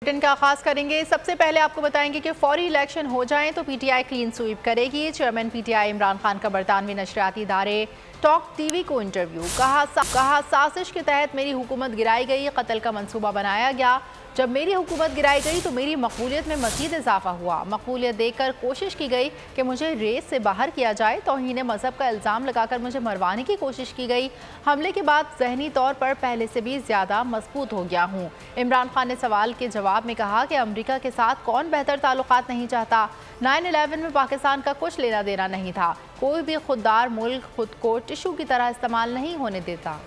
Bulletin का आगाज करेंगे। सबसे पहले आपको बताएंगे कि फौरी इलेक्शन हो जाएं तो पीटीआई क्लीन स्वीप करेगी। चेयरमैन पीटीआई इमरान खान का बरतानवी नशरियाती इदारे टॉक टीवी को इंटरव्यू। कहा साजिश के तहत मेरी हुकूमत गिराई गई, कत्ल का मंसूबा बनाया गया। जब मेरी हुकूमत गिराई गई तो मेरी मकबूलियत में मज़ीद इजाफा हुआ। मकबूलियत देकर कोशिश की गई कि मुझे रेस से बाहर किया जाए। तौहीन मज़हब का इल्ज़ाम लगाकर मुझे मरवाने की कोशिश की गई। हमले के बाद जहनी तौर पर पहले से भी ज़्यादा मजबूत हो गया हूँ। इमरान खान ने सवाल के जवाब में कहा कि अमरीका के साथ कौन बेहतर ताल्लुकात नहीं चाहता। 9/11 में पाकिस्तान का कुछ लेना देना नहीं था। कोई भी खुददार मुल्क खुद को टिश्यू की तरह इस्तेमाल नहीं होने देता।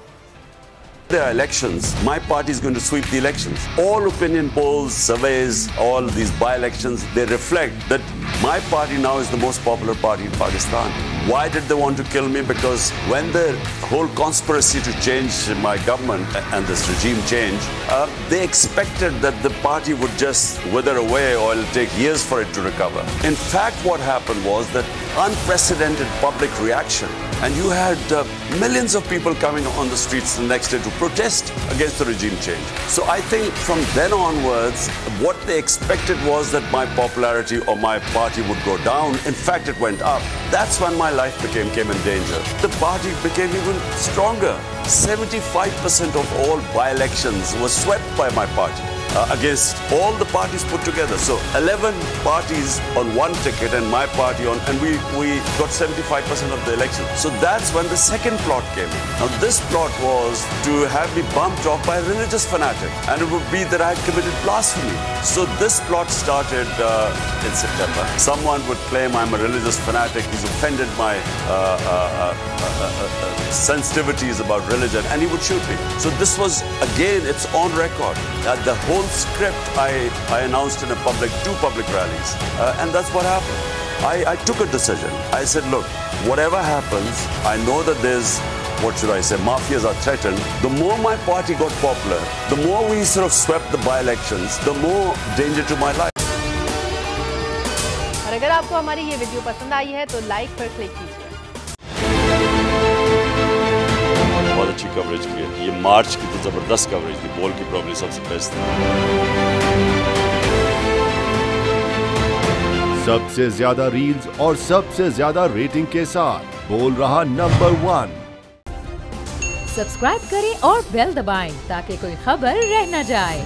There are elections. My party is going to sweep the elections. All opinion polls, surveys, all these by-elections, they reflect that my party now is the most popular party in Pakistan. Why did they want to kill me? Because when the whole conspiracy to change my government and this regime change, they expected that the party would just wither away or it'll take years for it to recover. In fact, what happened was that unprecedented public reaction, and you had millions of people coming on the streets the next day to protest against the regime change. So I think from then onwards, what they expected was that my popularity or my party would go down. In fact, it went up. That's when my life came in danger. The party became even stronger. 75% of all by-elections were swept by my party. Against all the parties put together. So 11 parties on one ticket and my party on, and we got 75% of the election. So that's when the second plot came in. Now this plot was to have me bumped off by a religious fanatic, and it would be that I had committed blasphemy. So this plot started in September. Someone would claim I'm a religious fanatic, he's offended my sensitivities about religion, and he would shoot me. So this was, again, it's on record. The whole script I announced in two public rallies, and that's what happened. I took a decision. I said, look, whatever happens, I know that there's, what should I say, mafias are threatened. The more my party got popular, the more we sort of swept the by-elections, the more danger to my life. और अगर आपको हमारी ये video पसंद आई है तो like पर click कीजिए। बहुत अच्छी कवरेज की है। ये मार्च की तो जबरदस्त कवरेज थी, बॉल की प्रॉब्लम सबसे बेस्ट थी। सबसे ज्यादा रील्स और सबसे ज्यादा रेटिंग के साथ बोल रहा नंबर 1। सब्सक्राइब करें और बेल दबाएं ताकि कोई खबर रह न जाए।